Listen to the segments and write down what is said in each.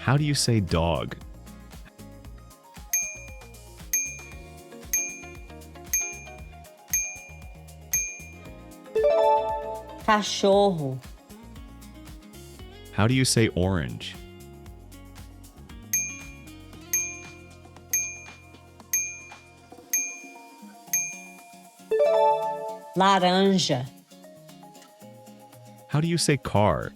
How do you say dog? Cachorro. How do you say orange? Laranja. How do you say car?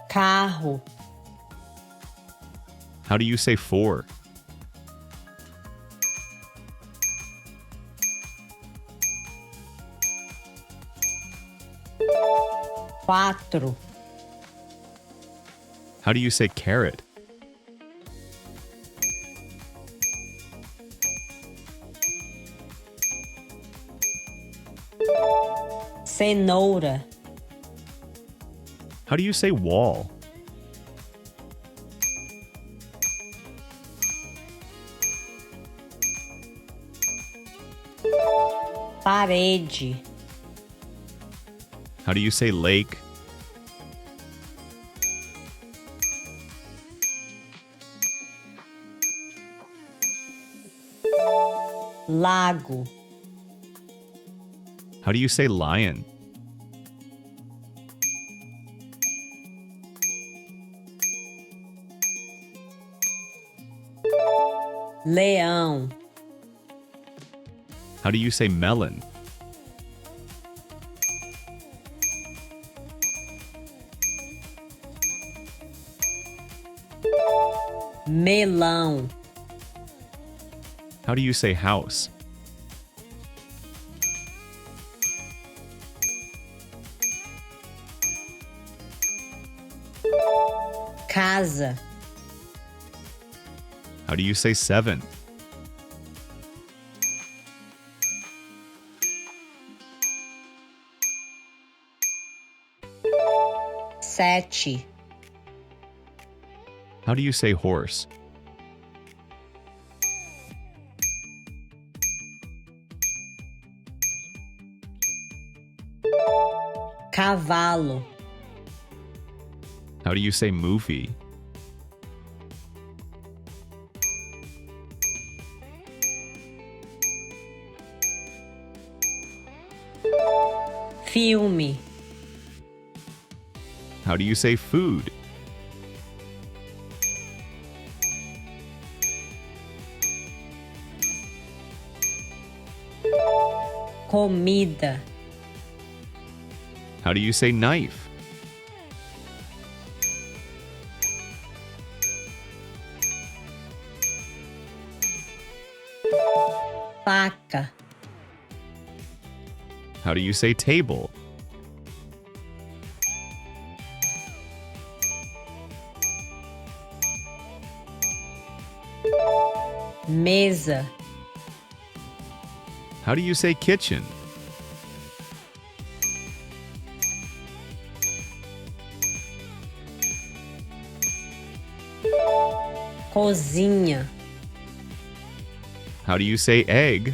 Carro. How do you say four? Quatro. How do you say carrot? Cenoura. How do you say wall? Parede. How do you say lake? Lago. How do you say lion? Leão. How do you say melon? Melão. How do you say house? Casa. How do you say seven? Sete. How do you say horse? Cavalo. How do you say movie? Filme. How do you say food? Comida. How do you say knife? Faca. How do you say table? Mesa. How do you say kitchen? Cozinha. How do you say egg?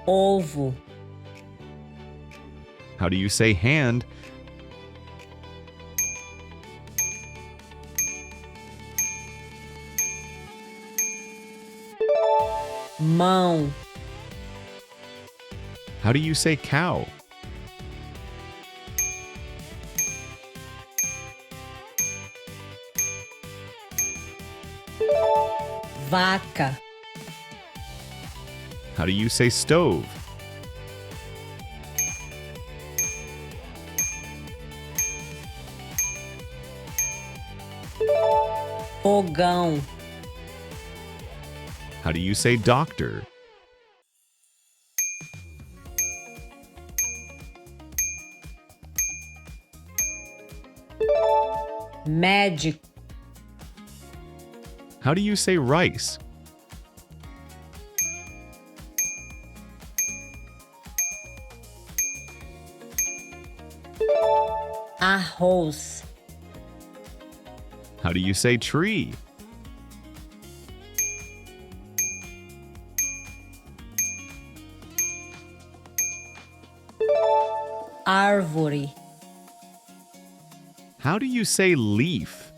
Ovo. How do you say hand? Mão. How do you say cow? Vaca. How do you say stove? Fogão. How do you say doctor? Médico. How do you say rice? Arroz. How How do you say tree? árvore, How do you say leaf?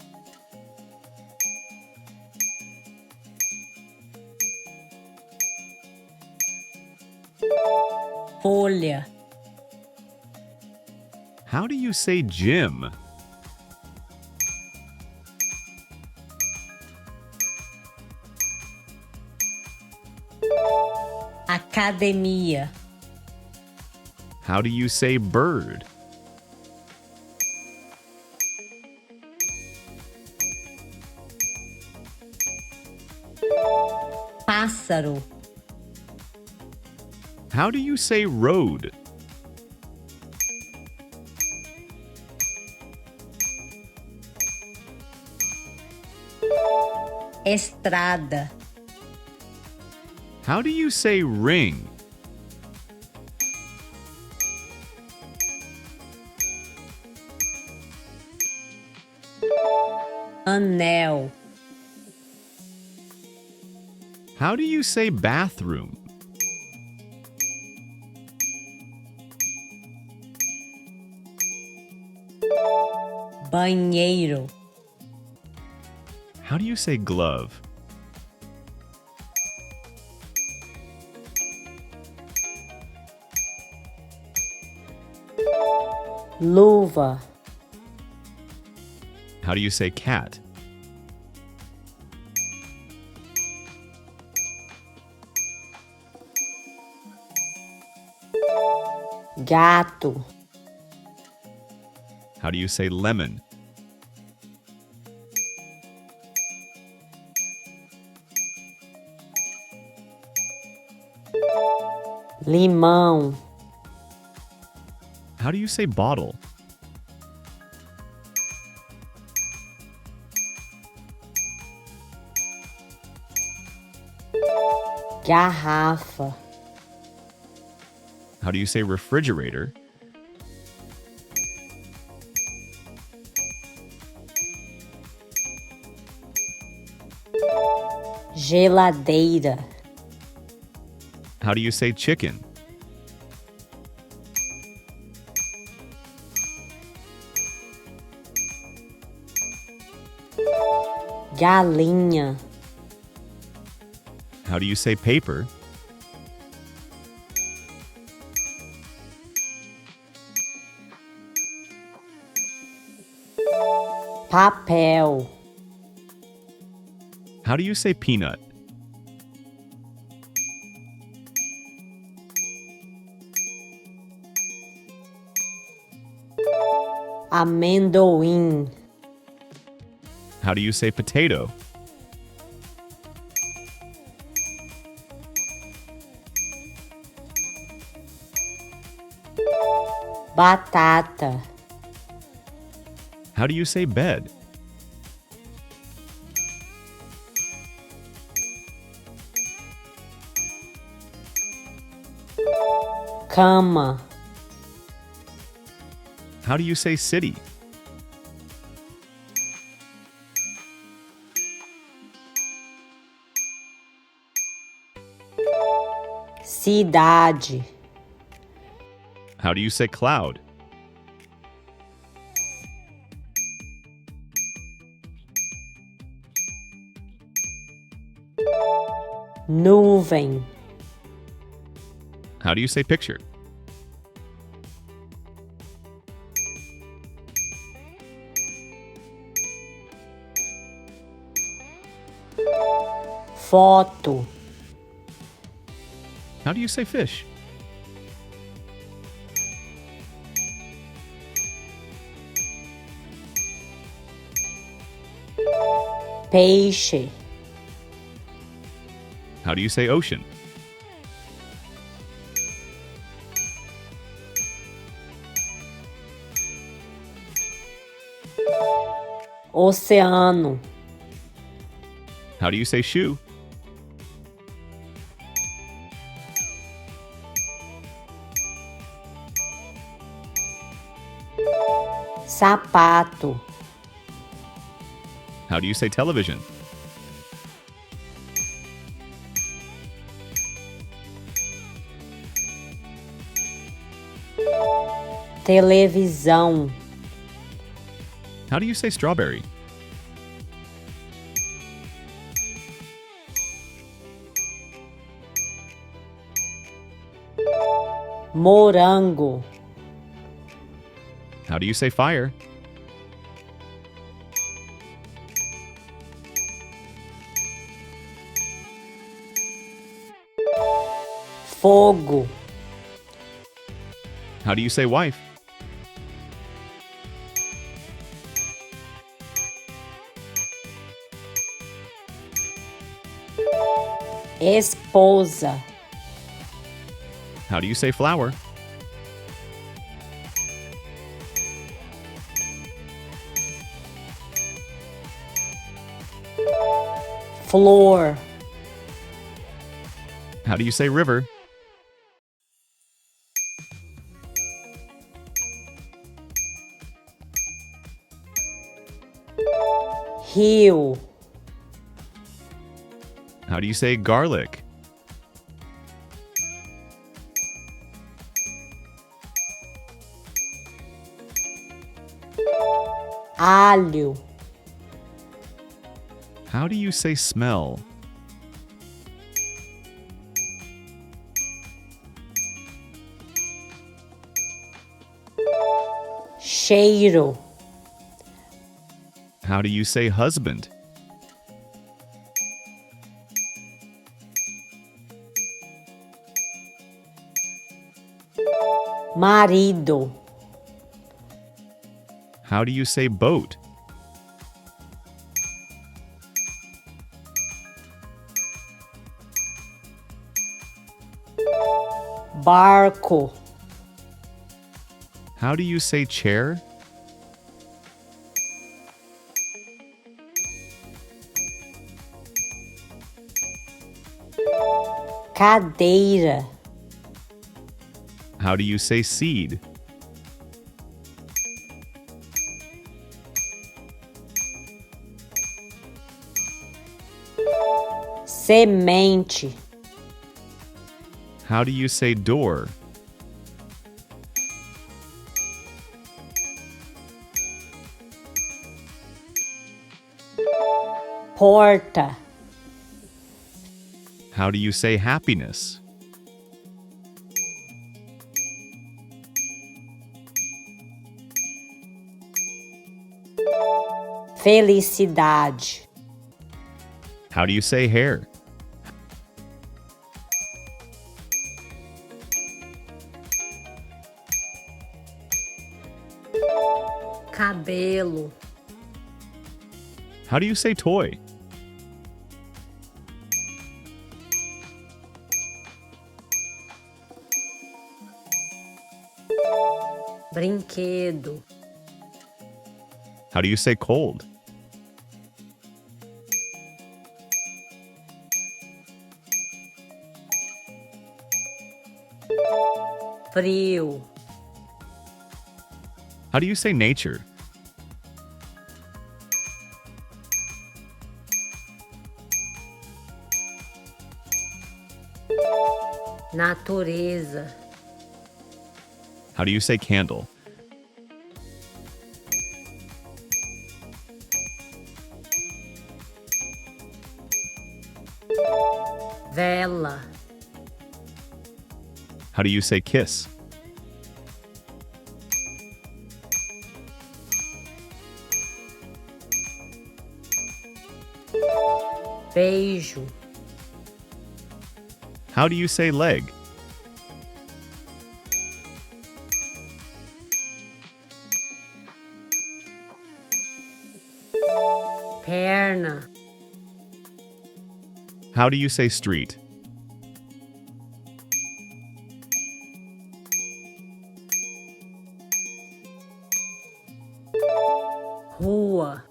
folha, How do you say gym? academia, How do you say bird? pássaro, How do you say road? estrada, How do you say ring? anel, How do you say bathroom? banheiro, How do you say glove? luva, How do you say cat? gato, How do you say lemon? limão, How do you say bottle? garrafa, How do you say refrigerator? geladeira, How do you say chicken? galinha, How do you say paper? papel, How do you say peanut? amendoim, How do you say potato? batata, How do you say bed? cama, How do you say city? cidade, How do you say cloud? nuvem, How do you say picture? foto, How do you say fish? peixe, How do you say ocean? oceano, How do you say shoe? sapato, How do you say television? televisão, How do you say strawberry? morango, How do you say fire? fogo, How do you say wife? esposa, How do you say flower? flor, How do you say river? rio, How do you say garlic? alho, How do you say smell? cheiro, How do you say husband? marido, How do you say boat? barco, How do you say chair? cadeira, How do you say seed? semente, How do you say door? porta, How do you say happiness? felicidade, How do you say hair? cabelo, How do you say toy? brinquedo, How do you say cold? frio, How do you say nature? natureza, How do you say candle? vela, How do you say kiss? beijo, How do you say leg? perna, How do you say street? rua,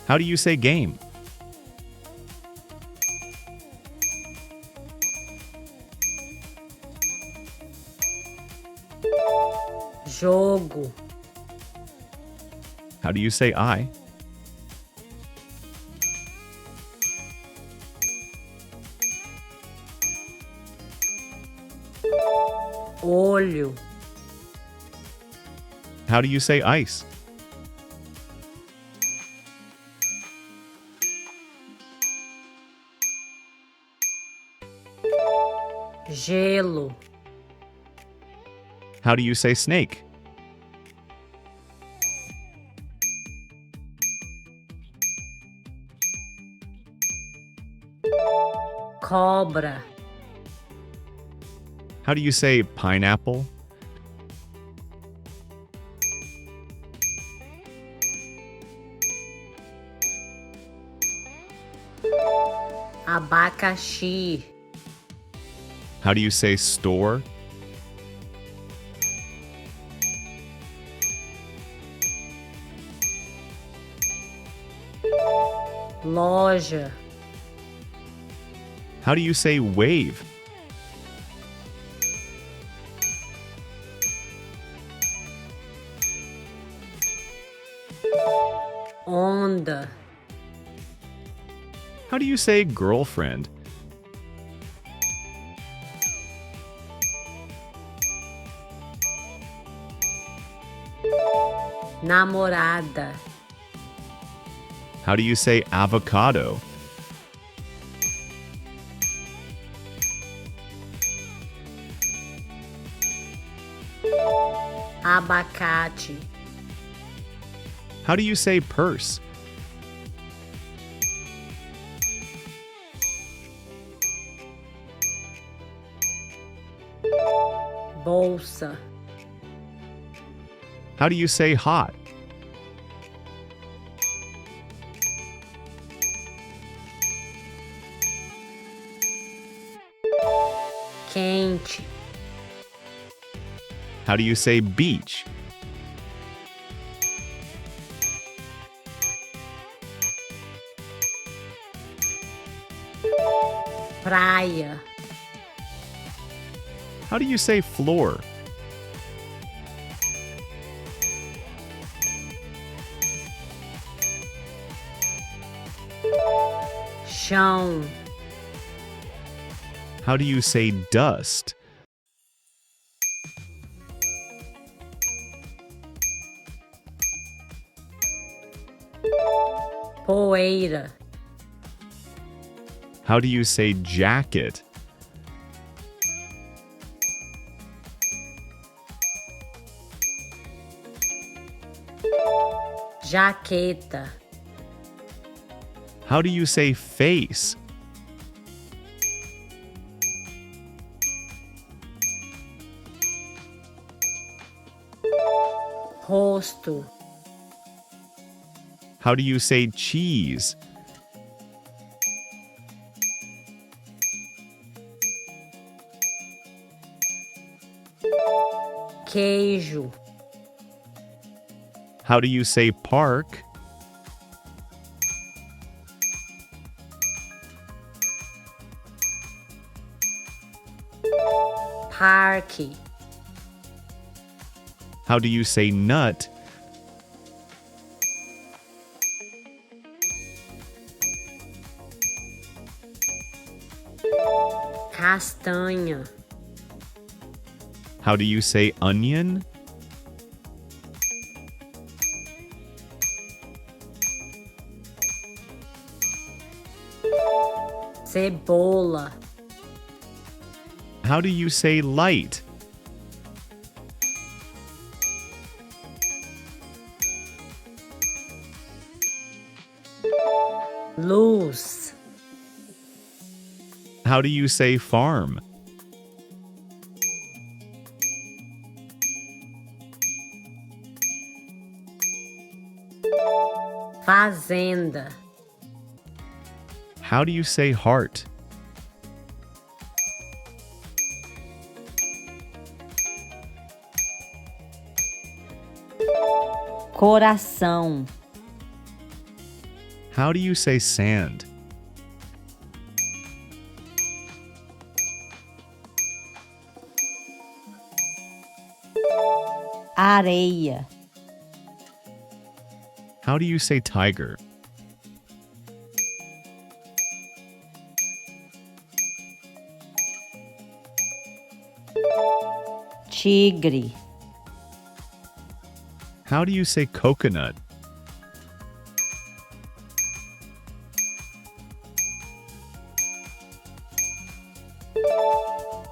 How do you say game? jogo, How do you say I? olho, How do you say ice? gelo, How do you say snake? cobra, How do you say pineapple? abacaxi, How do you say store? loja, How do you say wave? onda, How do you say girlfriend? namorada, How do you say avocado? abacate, How do you say purse? bolsa, How do you say hot? quente, How do you say beach? praia, How do you say floor? chão, How do you say dust? poeira, How do you say jacket? jaqueta, How do you say face? rosto, How do you say cheese? queijo, How do you say park? parque, How do you say nut? castanha, How do you say onion? cebola, How do you say light? luz, How do you say farm? fazenda, How do you say heart? coração, How do you say sand? areia, How do you say tiger? tigre, How do you say coconut?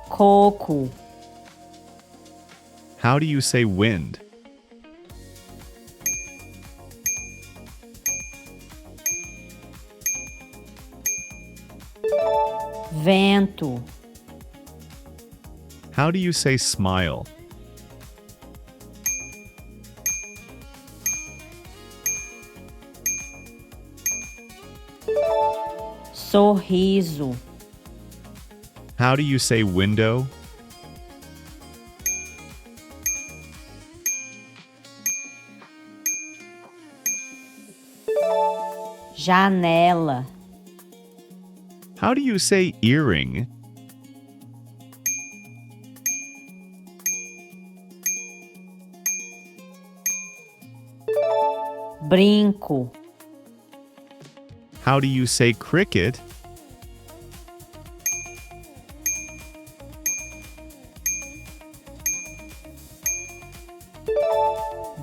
coco, How do you say wind? vento, How do you say smile? sorriso, How do you say window? janela, How do you say earring? brinco, How do you say cricket?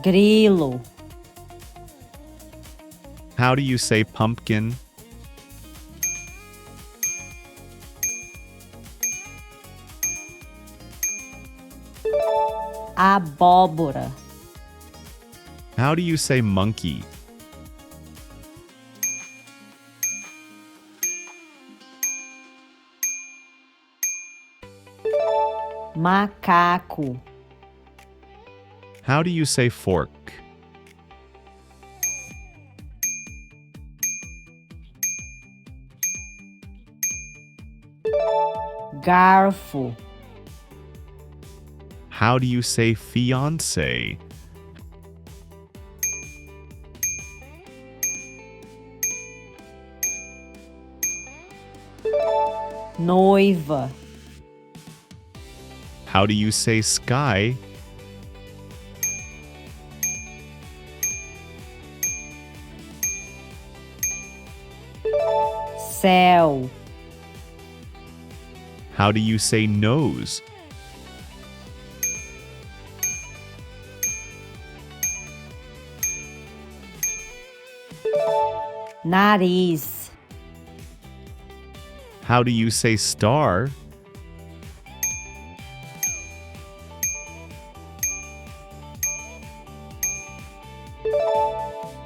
grilo, How do you say pumpkin? abóbora, How do you say monkey? macaco, How do you say fork? garfo, How do you say fiance? noiva, How do you say sky? céu, How do you say nose? nariz, How do you say star?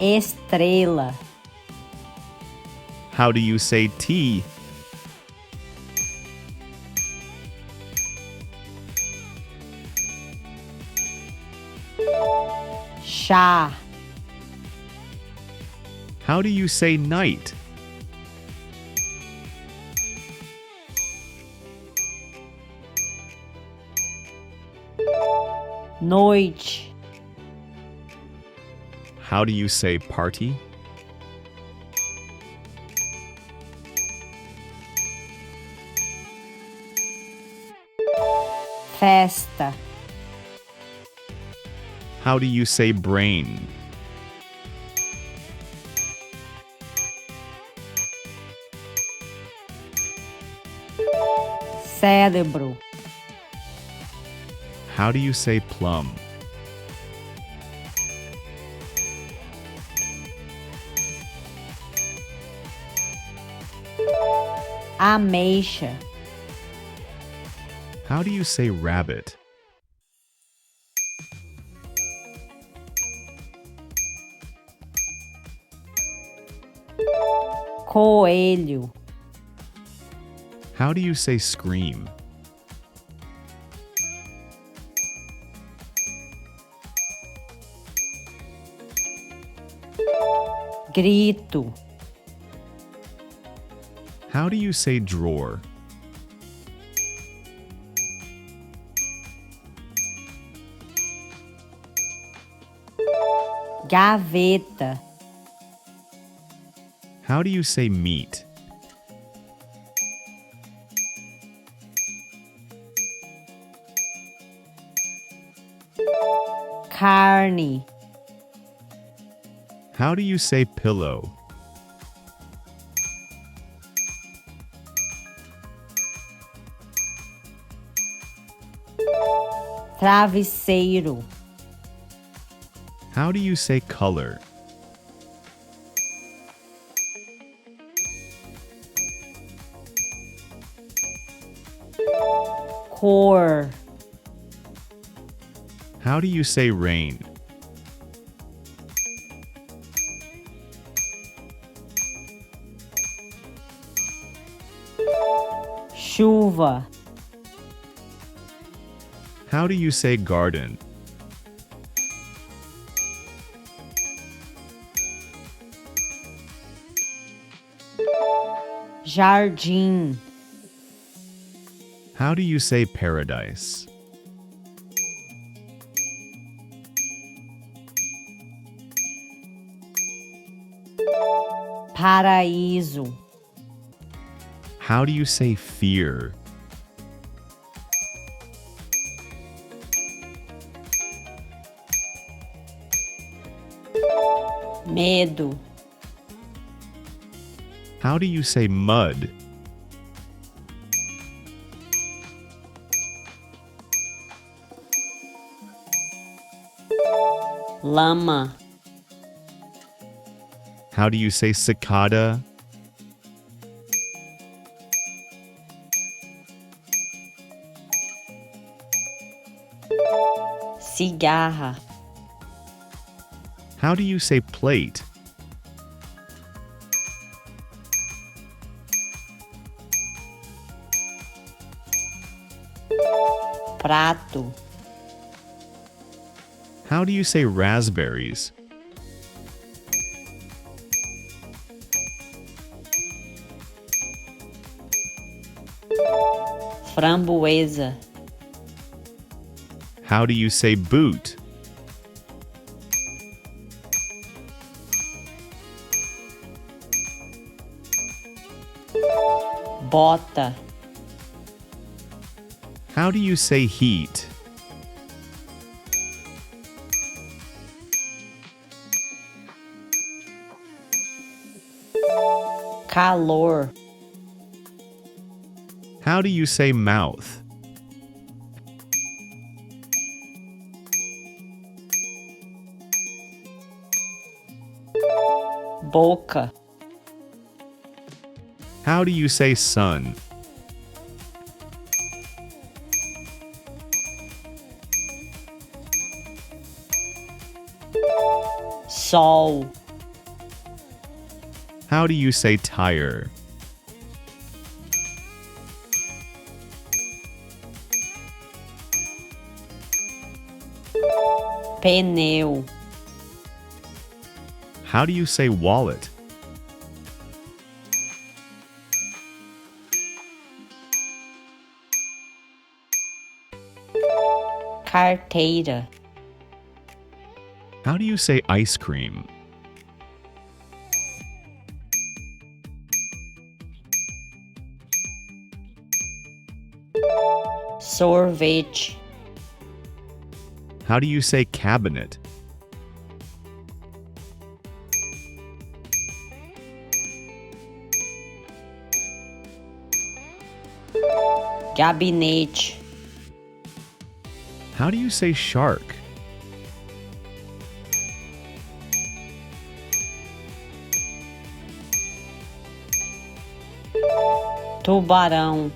estrela, How do you say tea? chá, How do you say night? noite, How do you say party? festa, How do you say brain? cérebro, How do you say plum? ameixa, How do you say rabbit? coelho, How do you say scream? grito, How do you say drawer? gaveta, How do you say meat? carne, How do you say pillow? travesseiro, How do you say color? cor, How do you say rain? chuva, How do you say garden? jardim, How do you say paradise? paraíso, How do you say fear? medo, How do you say mud? lama, How do you say cicada? cigarra, How do you say plate? prato, How do you say raspberries? framboesa, How do you say boot? bota, How do you say heat? calor, How do you say mouth? boca, How do you say sun? sol, How do you say tire? pneu, How do you say wallet? carteira, How do you say ice cream? sorvete, How do you say cabinet? gabinete, How do you say shark? tubarão,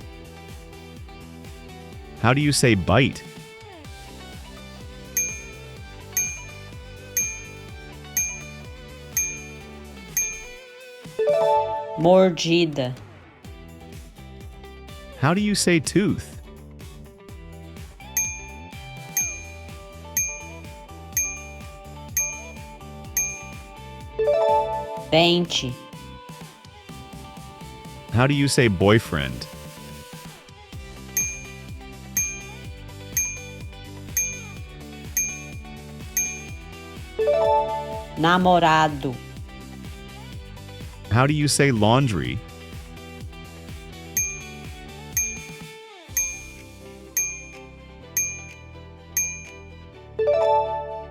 How do you say bite? mordida, How do you say tooth? dente, How do you say boyfriend? namorado, How do you say laundry?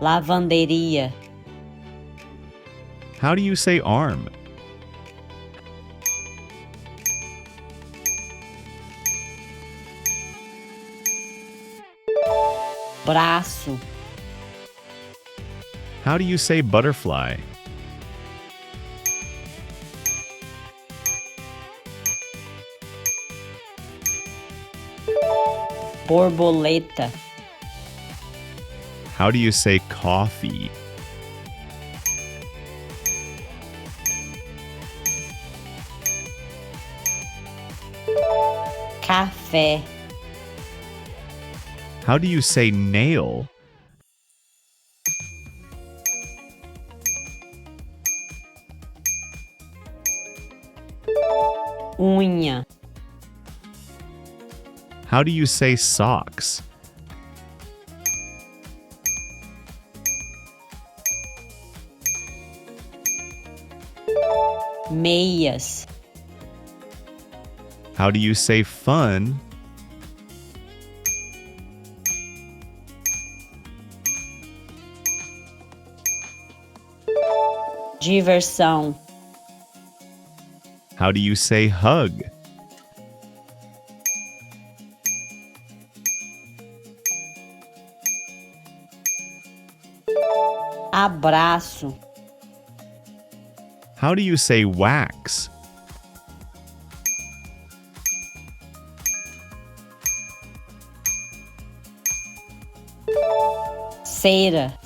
lavanderia, How do you say arm? braço, How do you say butterfly? borboleta, How do you say coffee? café, How do you say nail? unha, How do you say socks? meias, How do you say fun? diversão, How do you say hug? abraço, How do you say wax? cera,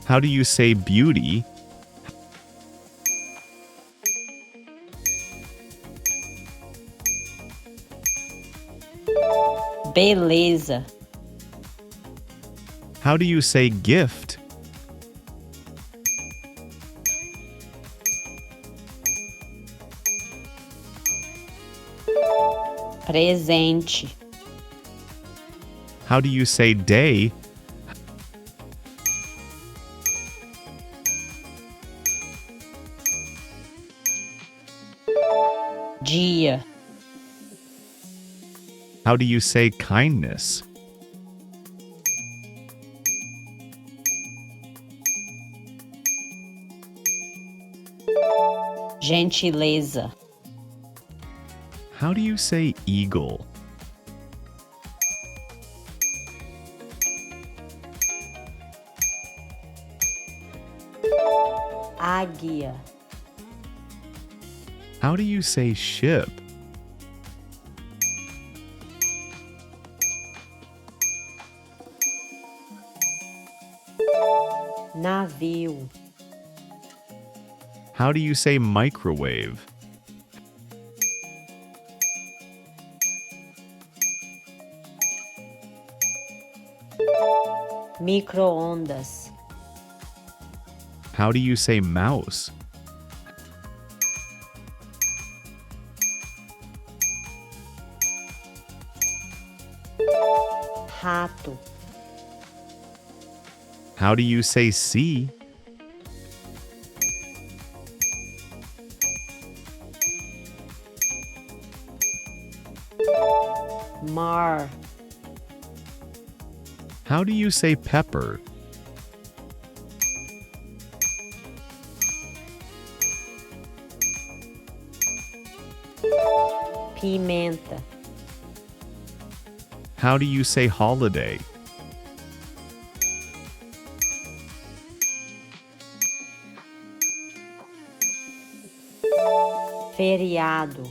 How do you say beauty? beleza, How do you say gift? presente, How do you say day? dia, How do you say kindness? gentileza, How do you say eagle? águia, How do you say ship? navio, How do you say microwave? micro-ondas, How do you say mouse? rato, How do you say sea? mar, How do you say pepper? pimenta, How do you say holiday? feriado,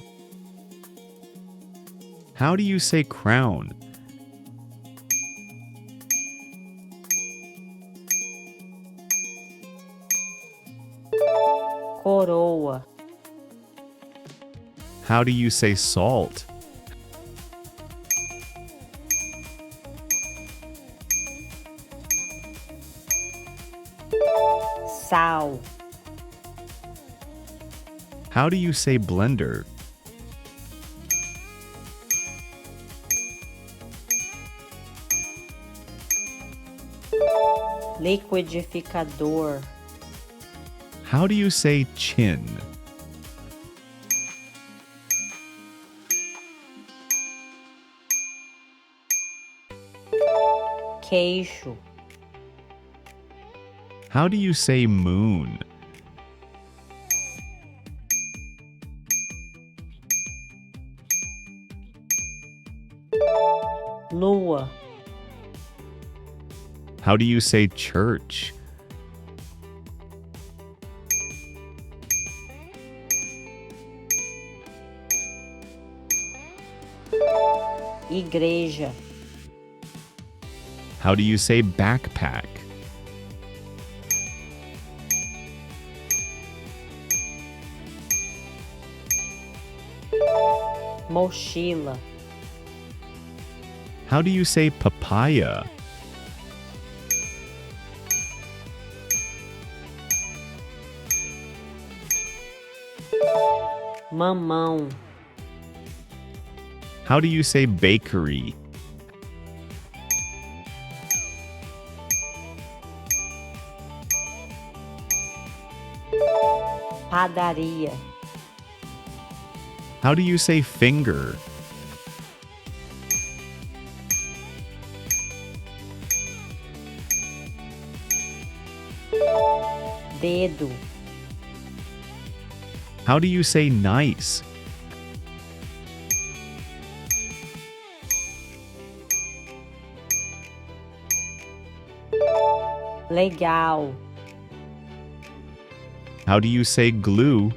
How do you say crown? coroa, How do you say salt? sal, How do you say blender? liquidificador, How do you say chin? queixo, How do you say moon? lua, How do you say church? Igreja. How do you say backpack? Mochila. How do you say papaya? Mamão. How do you say bakery? Padaria. How do you say finger? Dedo. How do you say nice? Legal. How do you say glue?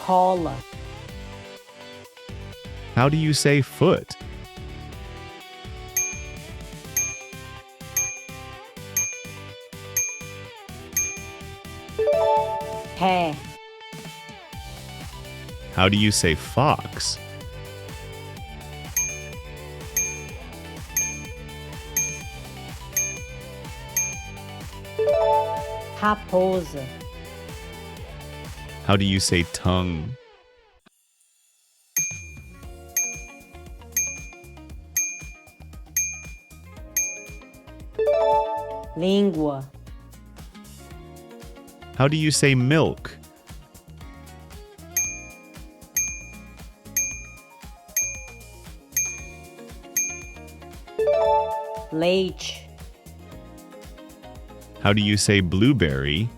Cola. How do you say foot? Ré. How do you say fox? Raposa. How do you say tongue? Língua. How do you say milk? Leite. How do you say blueberry?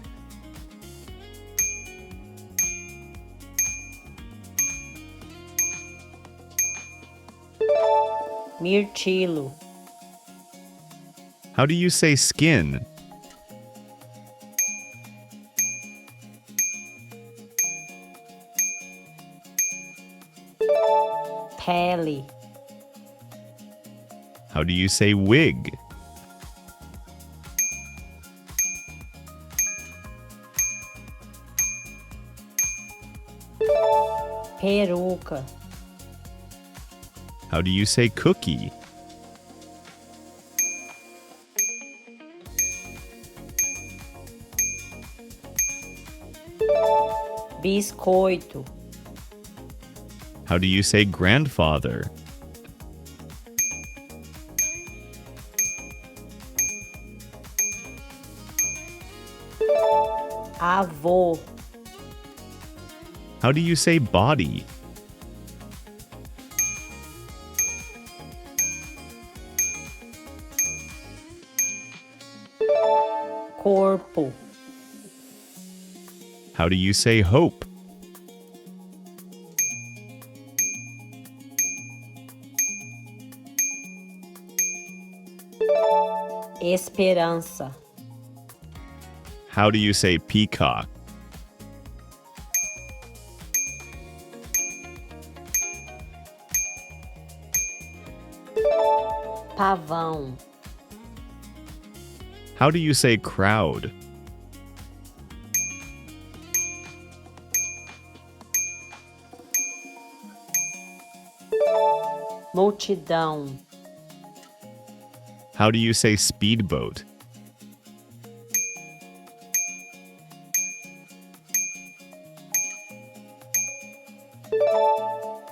Mirtilo. How do you say skin? Pele. How do you say wig? Peruca. How do you say cookie? Biscoito. How do you say grandfather? Avô. How do you say body? Corpo. How do you say hope? Esperança. How do you say peacock? Pavão. How do you say crowd? Multidão. How do you say speedboat?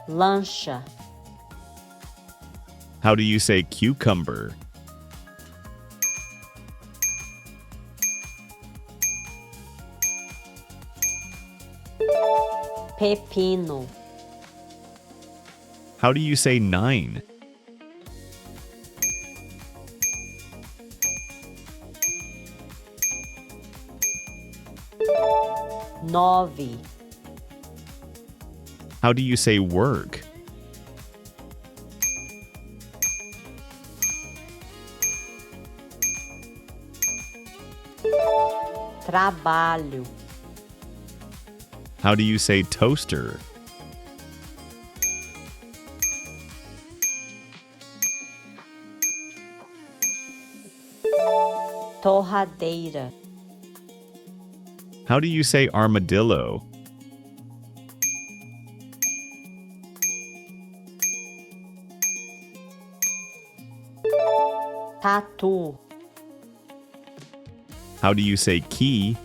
Lancha. How do you say cucumber? Pepino. How do you say 9? Nove. How do you say work? Trabalho. How do you say toaster? Torradeira. How do you say armadillo? Tatu. How do you say key?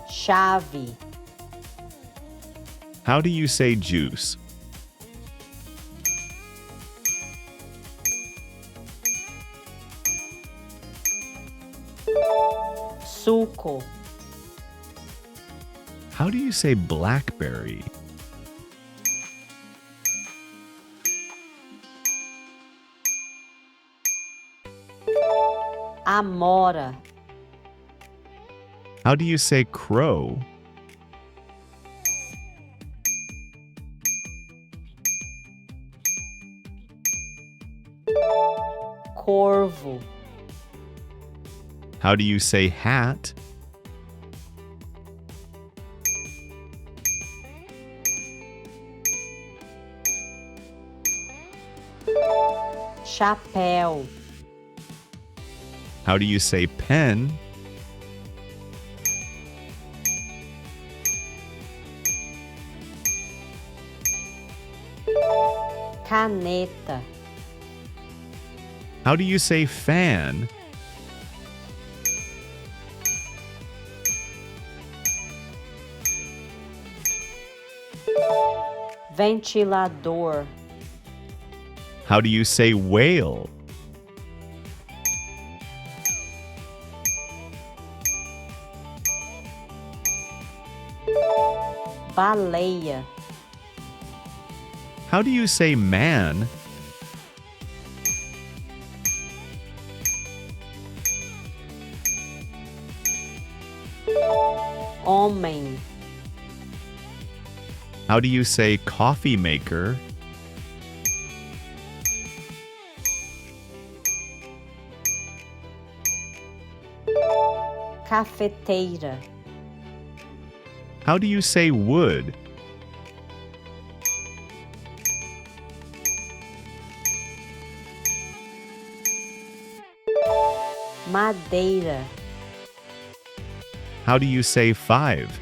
Chave. How do you say juice? Suco. How do you say blackberry? Amora. How do you say crow? Corvo. How do you say hat? Chapéu. How do you say pen? Caneta. How do you say fan? Ventilador. How do you say whale? Baleia. How do you say man? Homem. How do you say coffee maker? Cafeteira. How do you say wood? Madeira. How do you say five?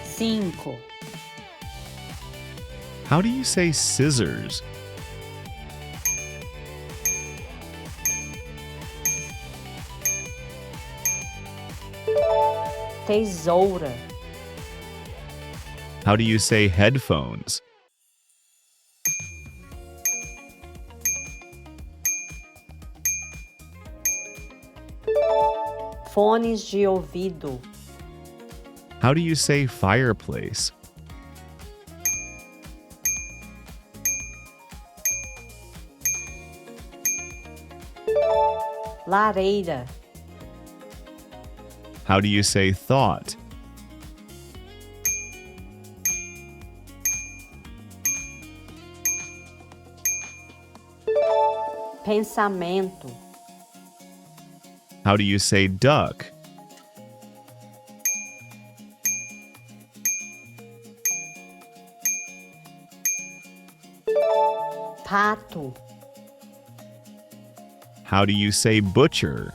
Cinco. How do you say scissors? Tesoura. How do you say headphones? Fones de ouvido. How do you say fireplace? Lareira. How do you say thought? Pensamento. How do you say duck? Pato. How do you say butcher?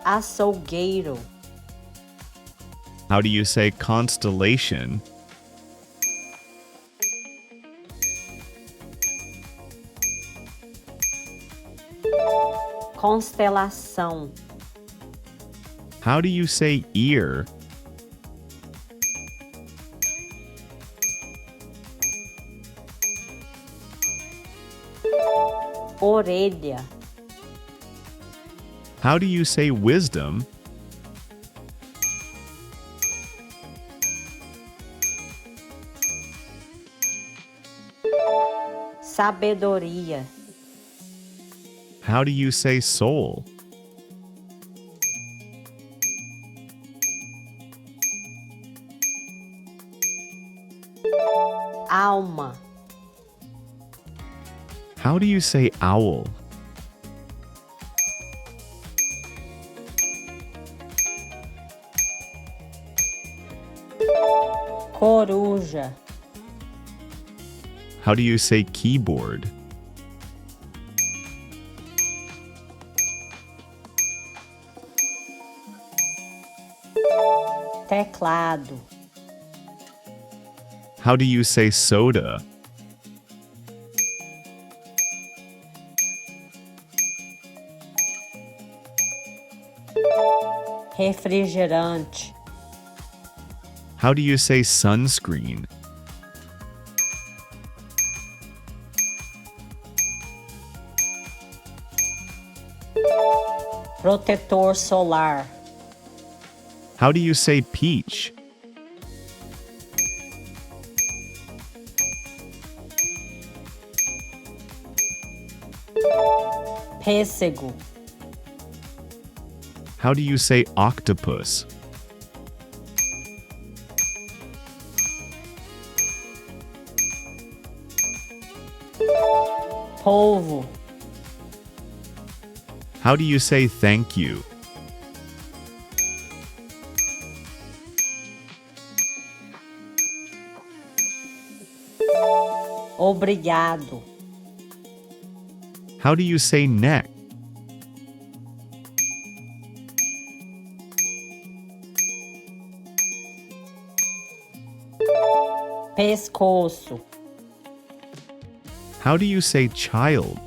Açougueiro. How do you say constellation? Constelação. How do you say ear? Orelha. How do you say wisdom? Sabedoria. How do you say soul? Alma. How do you say owl? Coruja. How do you say keyboard? Teclado. How do you say soda? Refrigerante. How do you say sunscreen? Protetor solar. How do you say peach? Pêssego. How do you say octopus? Polvo. How do you say thank you? Obrigado. How do you say neck? Pescoço. How do you say child?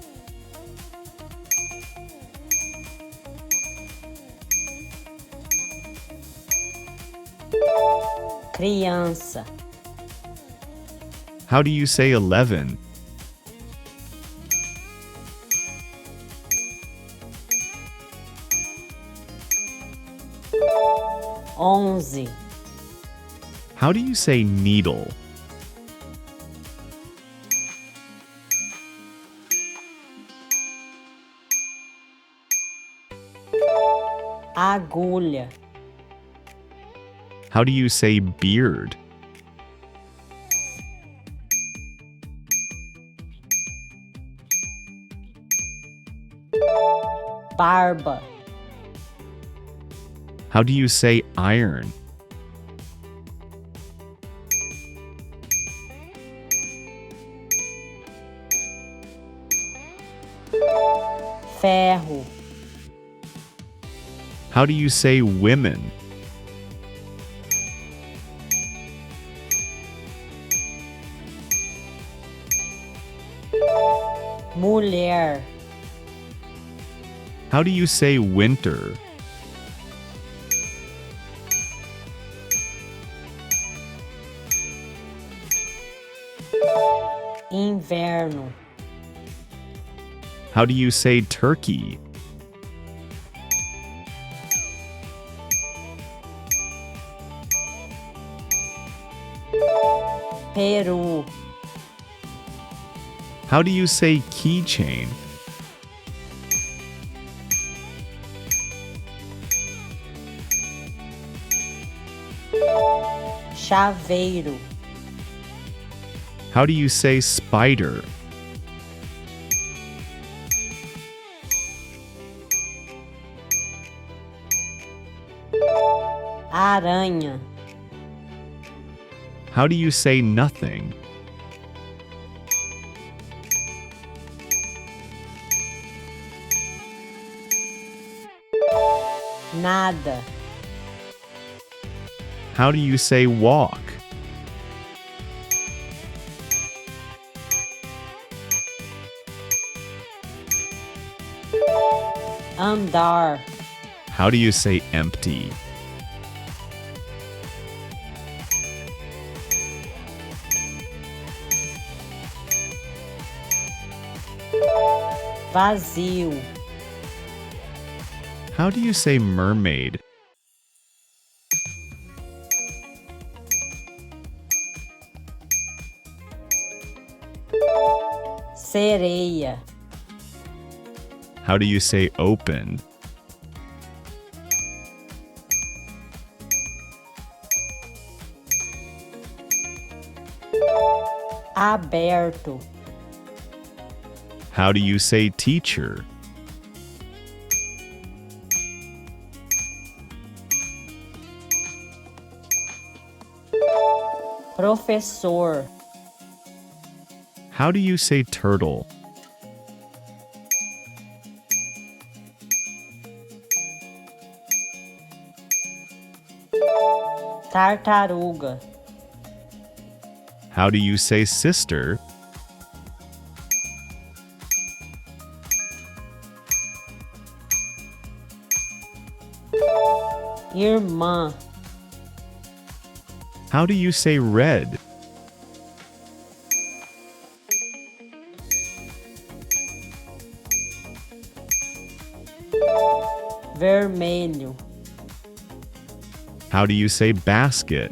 Criança. How do you say 11? Onze. How do you say needle? Agulha. How do you say beard? Barba. How do you say iron? Ferro. How do you say women? Mulher. How do you say winter? Inverno. How do you say turkey? Peru. How do you say keychain? Chaveiro. How do you say spider? Aranha. How do you say nothing? Nada. How do you say walk? Andar. How do you say empty? Vazio. How do you say mermaid? Sereia. How do you say open? Aberto. How do you say teacher? Professor. How do you say turtle? Tartaruga. How do you say sister? Irmã. How do you say red? Vermelho. How do you say basket?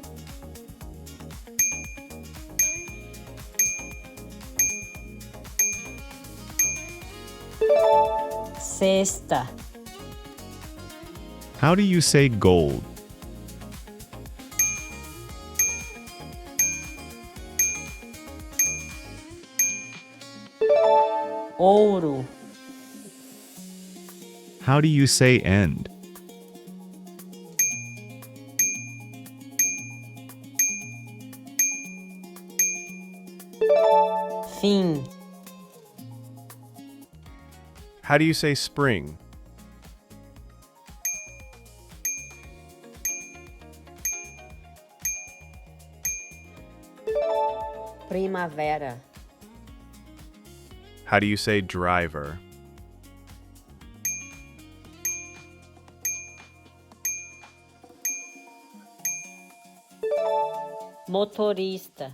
Cesta. How do you say gold? Ouro. How do you say end? Fim. How do you say spring? Primavera. How do you say driver? Motorista.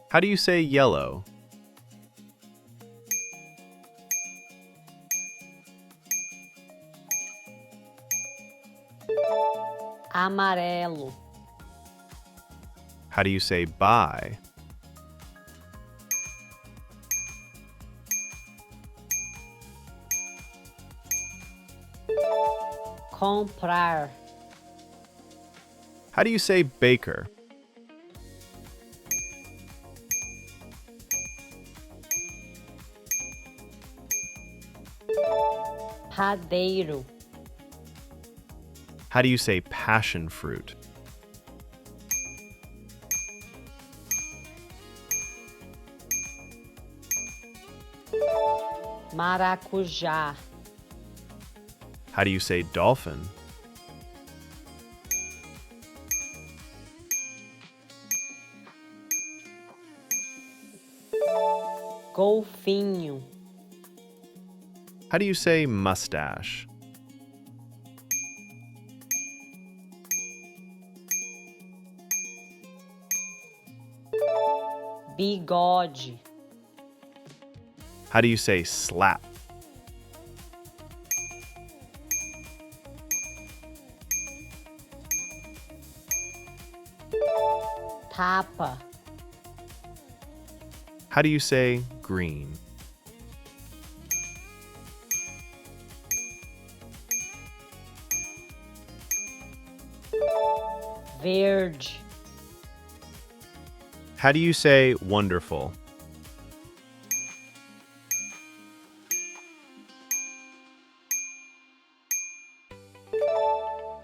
How do you say yellow? Amarelo. How do you say buy? Comprar. How do you say baker? Padeiro. How do you say passion fruit? Maracujá. How do you say dolphin? Golfinho. How do you say mustache? Bigode. How do you say slap? Tapa. How do you say green? Verde. How do you say wonderful?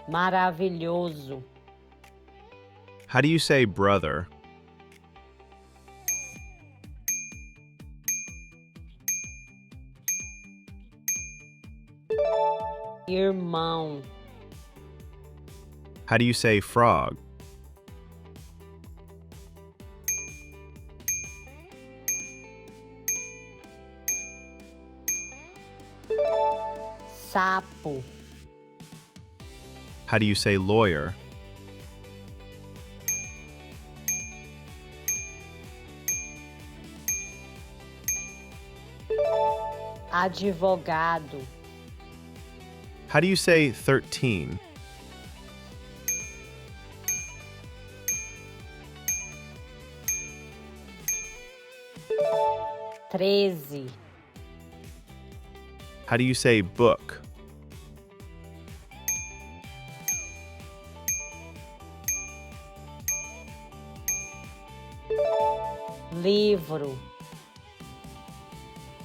Maravilhoso. How do you say brother? Irmão. How do you say frog? Sapo. How do you say lawyer? Advogado. How do you say 13? 13, How do you say book? livro,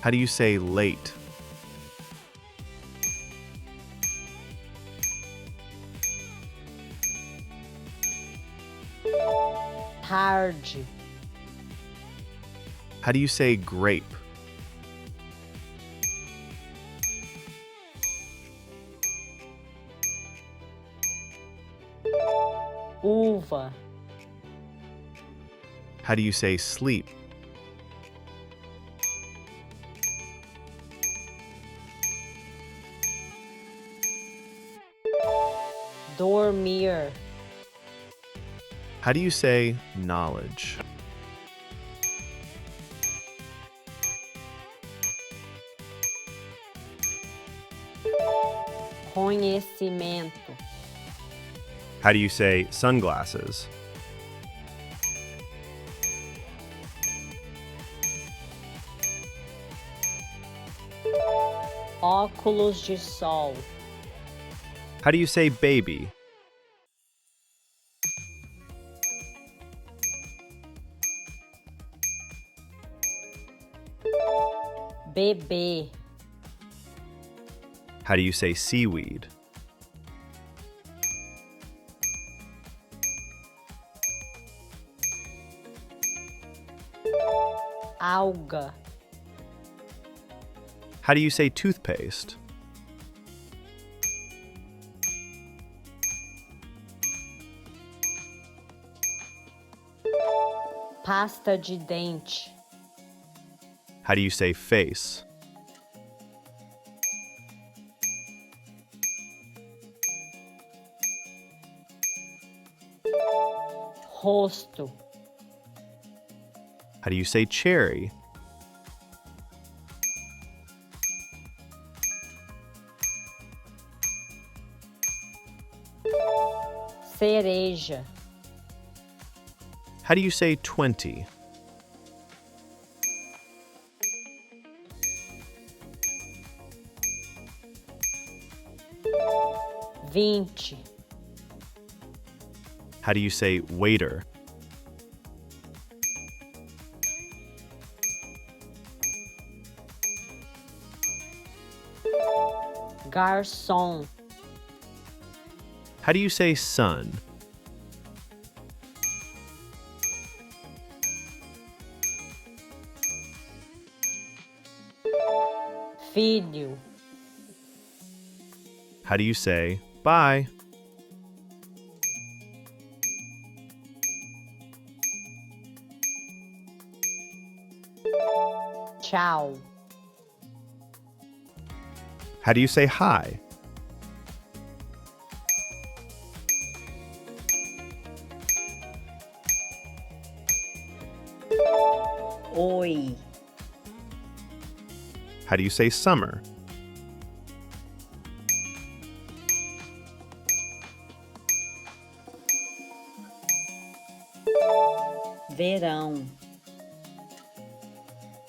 How do you say late? tarde, How do you say grape? uva, How do you say sleep? dormir, How do you say knowledge? conhecimento, How do you say sunglasses? óculos de sol, How do you say baby? bebê, How do you say seaweed? alga, How do you say toothpaste? pasta de dente, How do you say face? rosto, How do you say cherry? cereja, How do you say 20? vinte, How do you say waiter? garçom, How do you say sun? filho, How do you say bye? tchau, How do you say hi? oi, How do you say summer? verão,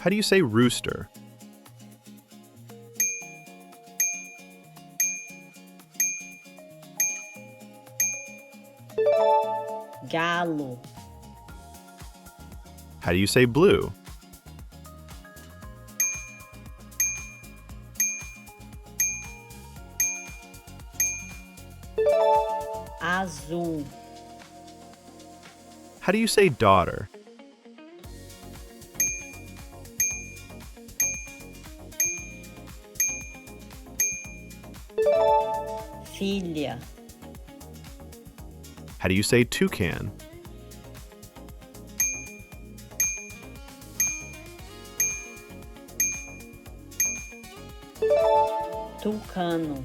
How do you say rooster? galo, How do you say blue? azul, How do you say daughter? filha, How do you say toucan? tucano,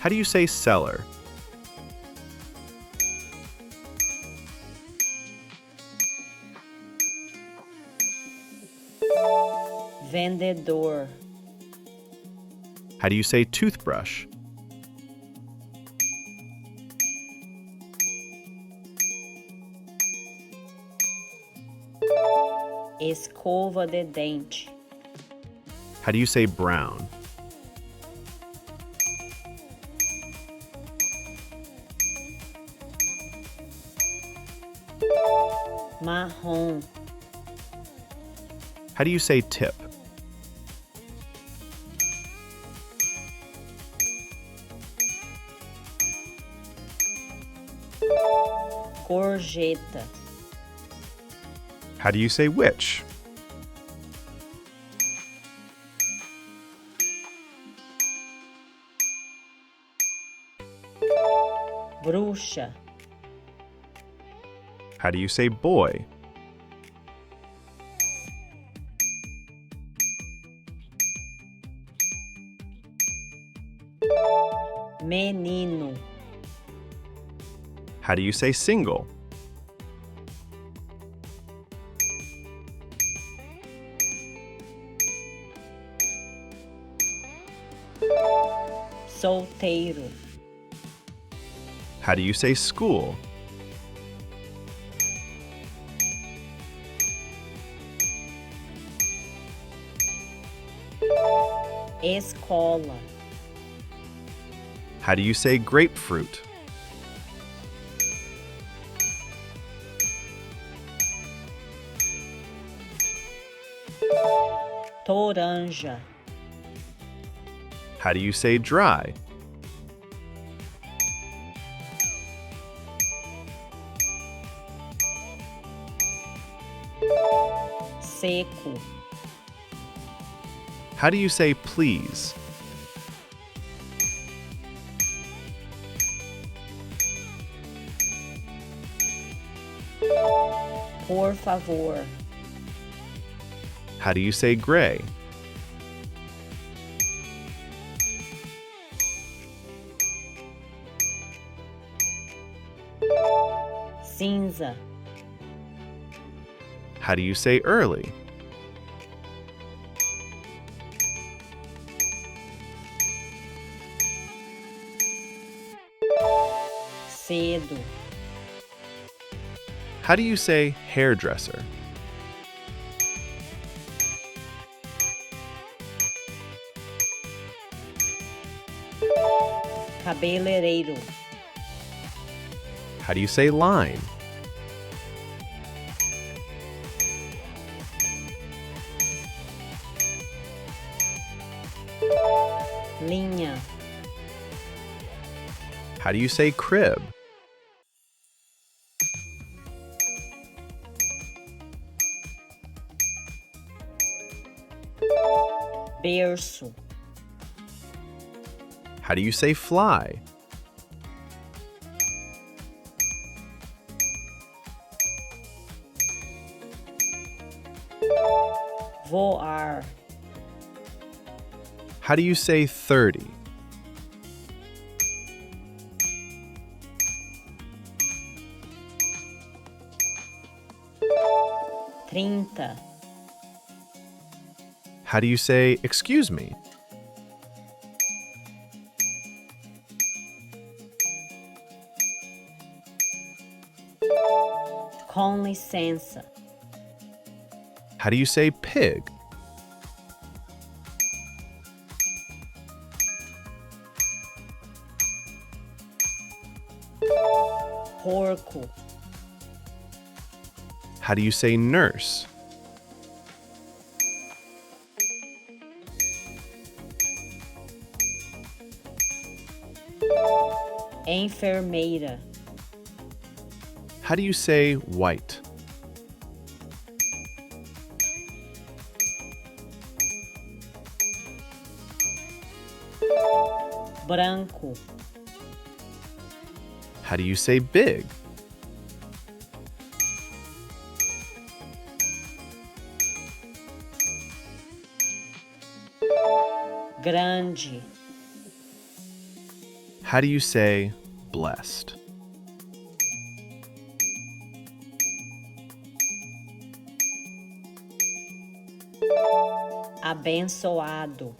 How do you say seller? vendedor, How do you say toothbrush? Escova de dente. How do you say brown? Marrom. How do you say tip? Gorjeta. How do you say which? Bruxa. How do you say boy? Menino. How do you say single? Solteiro. How do you say school? Escola. How do you say grapefruit? Toranja. How do you say dry? Seco. How do you say please? Por favor. How do you say gray? Cinza. How do you say early? Cedo. How do you say hairdresser? Cabeleireiro. How do you say line? Linha. How do you say crib? Berço. How do you say fly? Voar. How do you say 30? Trinta. How do you say excuse me? Com licença. How do you say pig? Porco. How do you say nurse? Enfermeira. How do you say white? Branco. How do you say big? Grande. How do you say blessed? Abençoado.